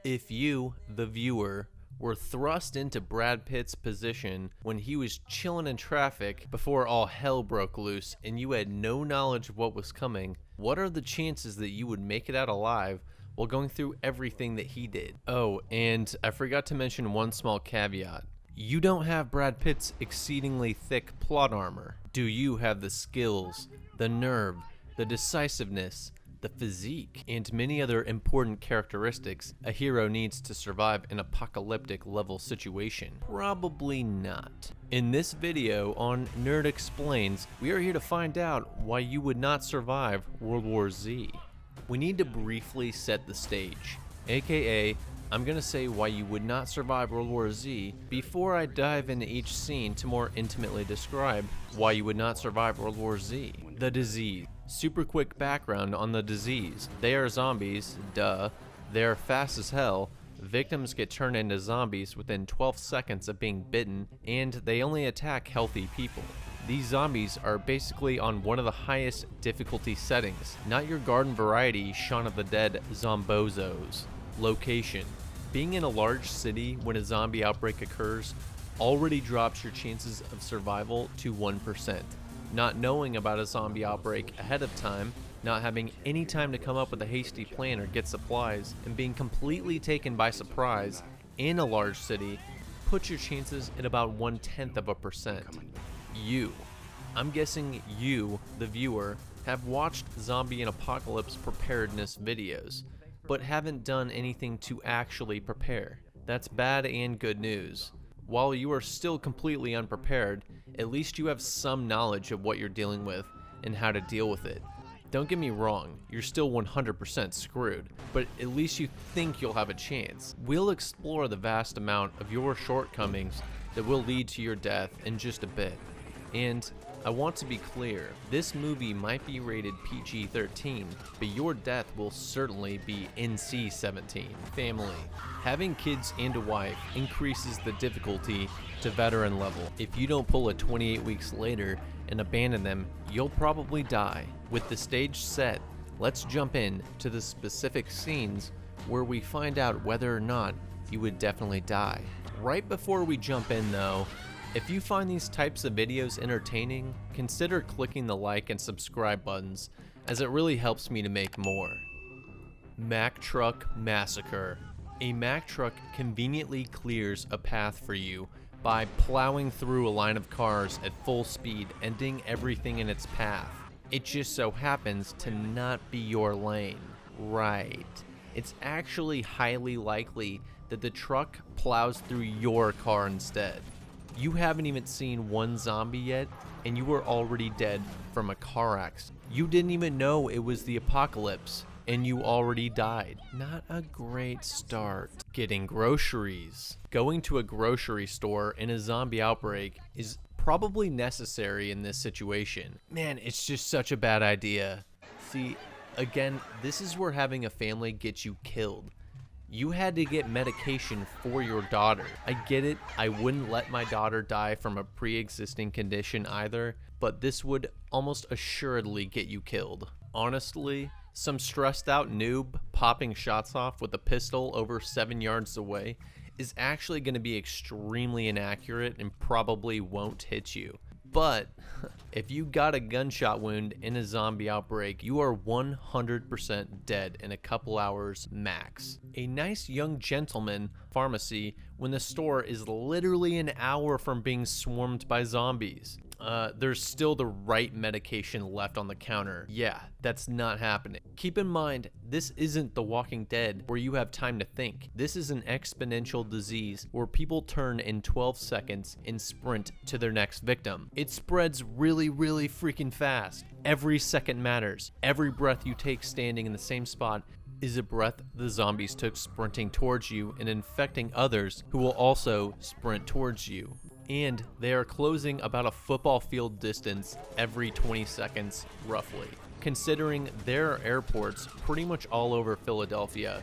If you, the viewer, were thrust into Brad Pitt's position when he was chilling in traffic before all hell broke loose and you had no knowledge of what was coming, what are the chances that you would make it out alive while going through everything that he did? Oh, and I forgot to mention one small caveat. You don't have Brad Pitt's exceedingly thick plot armor. Do you have the skills, the nerve, the decisiveness, the physique, and many other important characteristics a hero needs to survive an apocalyptic level situation? Probably not. In this video on Nerd Explains, we are here to find out why you would not survive World War Z. We need to briefly set the stage, aka I'm gonna say why you would not survive World War Z before I dive into each scene to more intimately describe why you would not survive World War Z. The disease. Super quick background on the disease. They are zombies, duh. They are fast as hell. Victims get turned into zombies within 12 seconds of being bitten, and they only attack healthy people. These zombies are basically on one of the highest difficulty settings, not your garden variety Shaun of the Dead zombozos. Location. Being in a large city when a zombie outbreak occurs already drops your chances of survival to 1%. Not knowing about a zombie outbreak ahead of time, not having any time to come up with a hasty plan or get supplies, and being completely taken by surprise in a large city puts your chances at about 0.1%. I'm guessing you, the viewer, have watched zombie and apocalypse preparedness videos, but haven't done anything to actually prepare. That's bad and good news. While you are still completely unprepared, at least you have some knowledge of what you're dealing with and how to deal with it. Don't get me wrong, you're still 100% screwed, but at least you think you'll have a chance. We'll explore the vast amount of your shortcomings that will lead to your death in just a bit. And I want to be clear, this movie might be rated PG-13, but your death will certainly be NC-17. Family. Having kids and a wife increases the difficulty to veteran level. If you don't pull it 28 weeks later and abandon them, you'll probably die. With the stage set, let's jump in to the specific scenes where we find out whether or not you would definitely die. Right before we jump in though, if you find these types of videos entertaining, consider clicking the like and subscribe buttons, as it really helps me to make more. Mack Truck Massacre. A Mack truck conveniently clears a path for you by plowing through a line of cars at full speed, ending everything in its path. It just so happens to not be your lane. Right. It's actually highly likely that the truck plows through your car instead. You haven't even seen one zombie yet, and you were already dead from a car accident. You didn't even know it was the apocalypse, and you already died. Not a great start. Getting groceries. Going to a grocery store in a zombie outbreak is probably necessary in this situation. Man, it's just such a bad idea. See, again, this is where having a family gets you killed. You had to get medication for your daughter. I get it, I wouldn't let my daughter die from a pre-existing condition either, but this would almost assuredly get you killed. Honestly, some stressed out noob popping shots off with a pistol over 7 yards away is actually going to be extremely inaccurate and probably won't hit you. But if you got a gunshot wound in a zombie outbreak, you are 100% dead in a couple hours max. A nice young gentleman pharmacy when the store is literally an hour from being swarmed by zombies. There's still the right medication left on the counter. Yeah, that's not happening. Keep in mind, this isn't The Walking Dead where you have time to think. This is an exponential disease where people turn in 12 seconds and sprint to their next victim. It spreads really freaking fast. Every second matters. Every breath you take standing in the same spot is a breath the zombies took sprinting towards you and infecting others who will also sprint towards you. And they are closing about a football field distance every 20 seconds, roughly. Considering there are airports pretty much all over Philadelphia,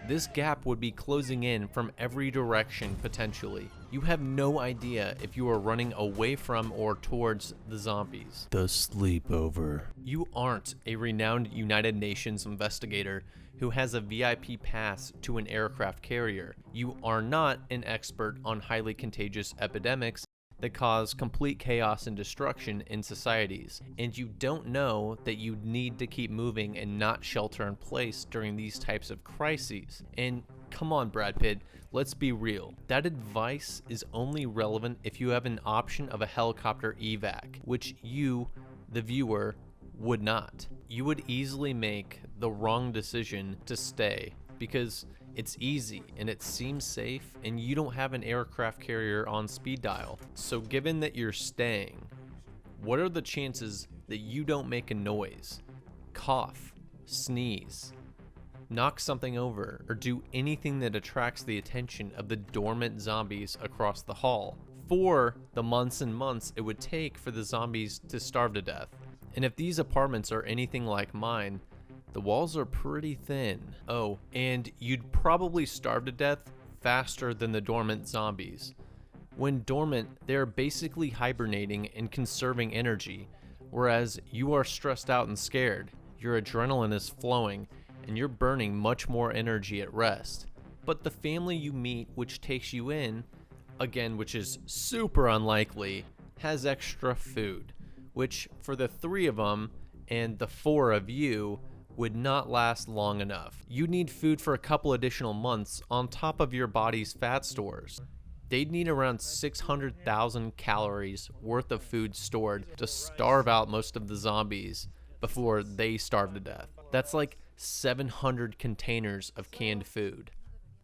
This gap would be closing in from every direction potentially. You have no idea if you are running away from or towards the zombies. The sleepover. You aren't a renowned United Nations investigator who has a VIP pass to an aircraft carrier. You are not an expert on highly contagious epidemics that cause complete chaos and destruction in societies, and you don't know that you need to keep moving and not shelter in place during these types of crises. And come on, Brad Pitt, let's be real. That advice is only relevant if you have an option of a helicopter evac, which you, the viewer, would not. You would easily make the wrong decision to stay because it's easy and it seems safe and you don't have an aircraft carrier on speed dial. So given that you're staying, what are the chances that you don't make a noise, cough, sneeze, knock something over, or do anything that attracts the attention of the dormant zombies across the hall for the months and months it would take for the zombies to starve to death? And if these apartments are anything like mine, the walls are pretty thin. Oh, and you'd probably starve to death faster than the dormant zombies. When dormant, they're basically hibernating and conserving energy, whereas you are stressed out and scared, your adrenaline is flowing, and you're burning much more energy at rest. But the family you meet which takes you in, again, which is super unlikely, has extra food, which for the 3 of them and the 4 of you would not last long enough. You'd need food for a couple additional months on top of your body's fat stores. They'd need around 600,000 calories worth of food stored to starve out most of the zombies before they starve to death. That's like 700 containers of canned food.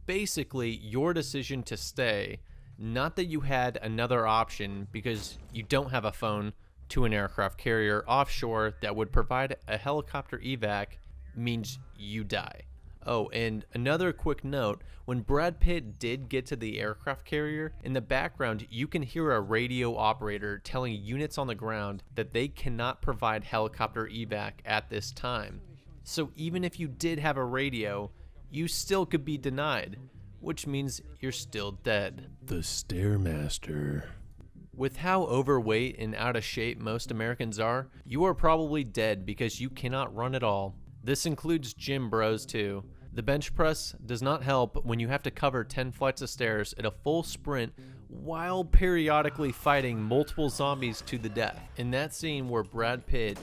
Basically, your decision to stay, not that you had another option because you don't have a phone to an aircraft carrier offshore that would provide a helicopter evac, means you die. Oh, and another quick note, when Brad Pitt did get to the aircraft carrier, in the background you can hear a radio operator telling units on the ground that they cannot provide helicopter evac at this time. So even if you did have a radio, you still could be denied, which means you're still dead. The Stairmaster. With how overweight and out of shape most Americans are, you are probably dead because you cannot run at all. This includes gym bros too. The bench press does not help when you have to cover 10 flights of stairs at a full sprint while periodically fighting multiple zombies to the death. In that scene where Brad Pitt,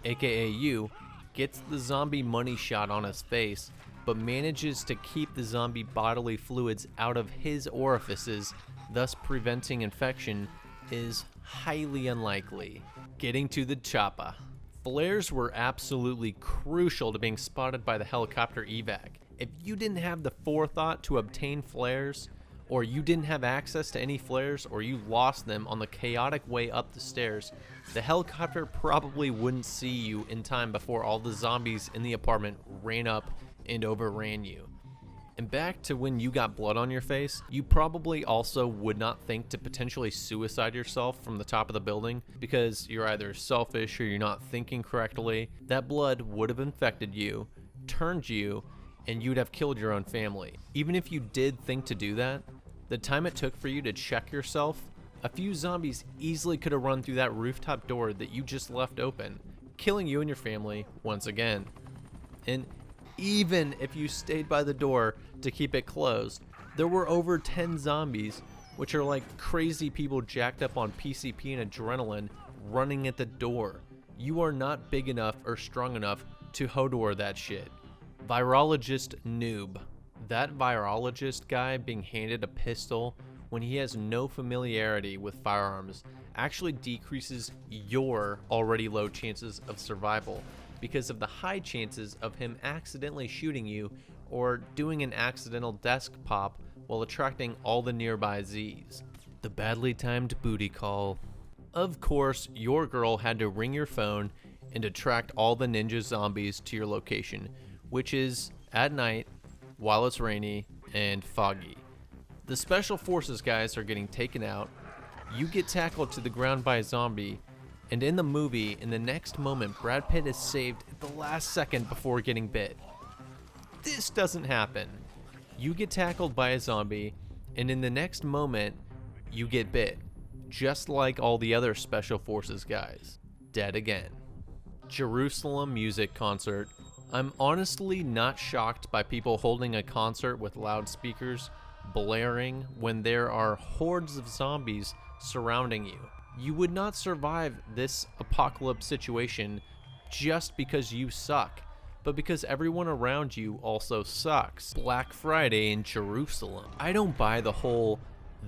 aka you, gets the zombie money shot on his face, but manages to keep the zombie bodily fluids out of his orifices, thus preventing infection, is highly unlikely. Getting to the chopper. Flares were absolutely crucial to being spotted by the helicopter evac. If you didn't have the forethought to obtain flares, or you didn't have access to any flares, or you lost them on the chaotic way up the stairs, the helicopter probably wouldn't see you in time before all the zombies in the apartment ran up and overran you. And back to when you got blood on your face, you probably also would not think to potentially suicide yourself from the top of the building because you're either selfish or you're not thinking correctly. That blood would have infected you, turned you, and you'd have killed your own family. Even if you did think to do that, the time it took for you to check yourself, a few zombies easily could have run through that rooftop door that you just left open, killing you and your family once again. And even if you stayed by the door to keep it closed, there were over 10 zombies, which are like crazy people jacked up on PCP and adrenaline, running at the door. You are not big enough or strong enough to Hodor that shit. Virologist NOOB. That virologist guy being handed a pistol when he has no familiarity with firearms actually decreases your already low chances of survival because of the high chances of him accidentally shooting you or doing an accidental desk pop while attracting all the nearby Z's. The badly timed booty call. Of course, your girl had to ring your phone and attract all the ninja zombies to your location, which is at night, while it's rainy and foggy. The special forces guys are getting taken out, you get tackled to the ground by a zombie, and in the movie, in the next moment, Brad Pitt is saved at the last second before getting bit. This doesn't happen. You get tackled by a zombie, and in the next moment, you get bit. Just like all the other Special Forces guys. Dead again. Jerusalem music concert. I'm honestly not shocked by people holding a concert with loudspeakers blaring when there are hordes of zombies surrounding you. You would not survive this apocalypse situation just because you suck, but because everyone around you also sucks. Black Friday in Jerusalem. I don't buy the whole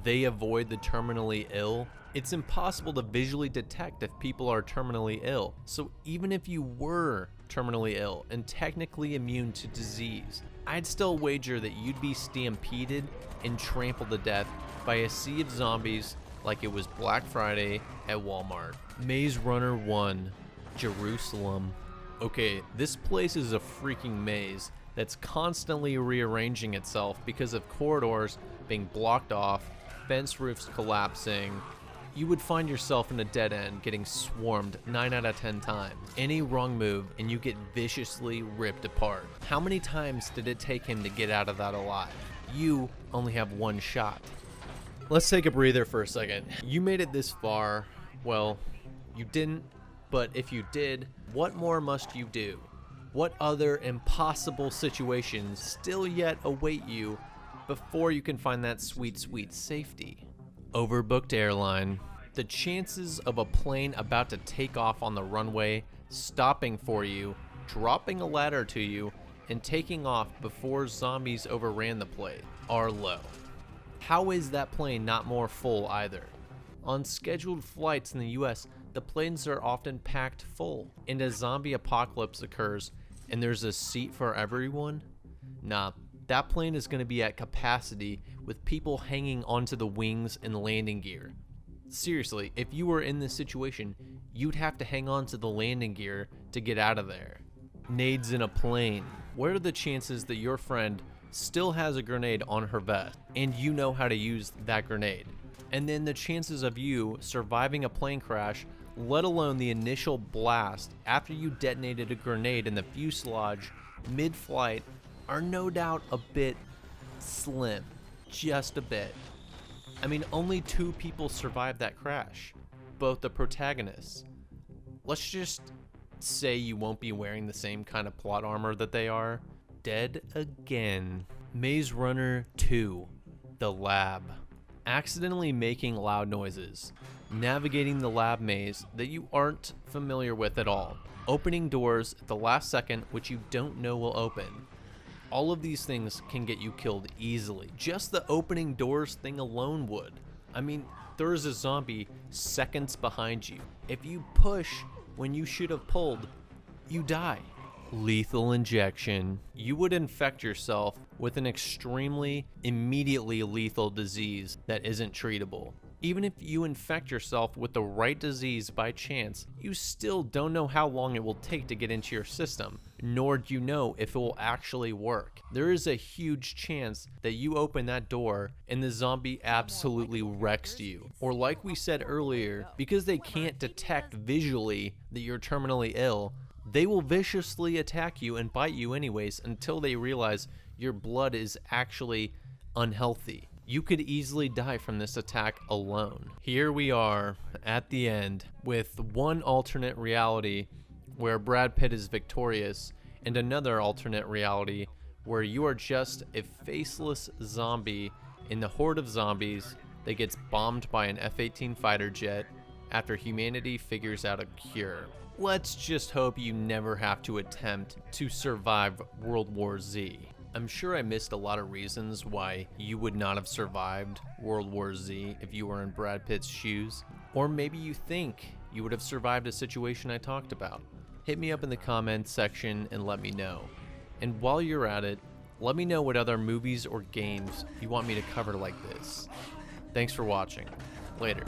they avoid the terminally ill. It's impossible to visually detect if people are terminally ill. So even if you were terminally ill and technically immune to disease, I'd still wager that you'd be stampeded and trampled to death by a sea of zombies like it was Black Friday at Walmart. Maze Runner 1, Jerusalem. Okay, this place is a freaking maze that's constantly rearranging itself because of corridors being blocked off, fence roofs collapsing. You would find yourself in a dead end getting swarmed 9 out of 10 times. Any wrong move and you get viciously ripped apart. How many times did it take him to get out of that alive? You only have one shot. Let's take a breather for a second. You made it this far. Well, you didn't, but if you did, what more must you do? What other impossible situations still yet await you before you can find that sweet, sweet safety? Overbooked airline. The chances of a plane about to take off on the runway, stopping for you, dropping a ladder to you, and taking off before zombies overran the plane are low. How is that plane not more full either? On scheduled flights in the US, the planes are often packed full, and a zombie apocalypse occurs and there's a seat for everyone? Nah, that plane is going to be at capacity with people hanging onto the wings and landing gear. Seriously, if you were in this situation, you'd have to hang on to the landing gear to get out of there. Nades in a plane. What are the chances that your friend still has a grenade on her vest and you know how to use that grenade? And then the chances of you surviving a plane crash, let alone the initial blast after you detonated a grenade in the fuselage mid-flight, are no doubt a bit slim. Just a bit. I mean, only 2 people survived that crash, both the protagonists. Let's just say you won't be wearing the same kind of plot armor that they are. Dead again. Maze Runner 2, The Lab. Accidentally making loud noises. Navigating the lab maze that you aren't familiar with at all. Opening doors at the last second which you don't know will open. All of these things can get you killed easily. Just the opening doors thing alone would. I mean, there's a zombie seconds behind you. If you push when you should have pulled, you die. Lethal injection. You would infect yourself with an extremely, immediately lethal disease that isn't treatable. Even if you infect yourself with the right disease by chance, you still don't know how long it will take to get into your system, nor do you know if it will actually work. There is a huge chance that you open that door and the zombie absolutely wrecks you. Or like we said earlier, because they can't detect visually that you're terminally ill, they will viciously attack you and bite you anyways until they realize your blood is actually unhealthy. You could easily die from this attack alone. Here we are at the end with one alternate reality where Brad Pitt is victorious and another alternate reality where you are just a faceless zombie in the horde of zombies that gets bombed by an F-18 fighter jet after humanity figures out a cure. Let's just hope you never have to attempt to survive World War Z. I'm sure I missed a lot of reasons why you would not have survived World War Z if you were in Brad Pitt's shoes. Or maybe you think you would have survived a situation I talked about. Hit me up in the comments section and let me know. And while you're at it, let me know what other movies or games you want me to cover like this. Thanks for watching. Later.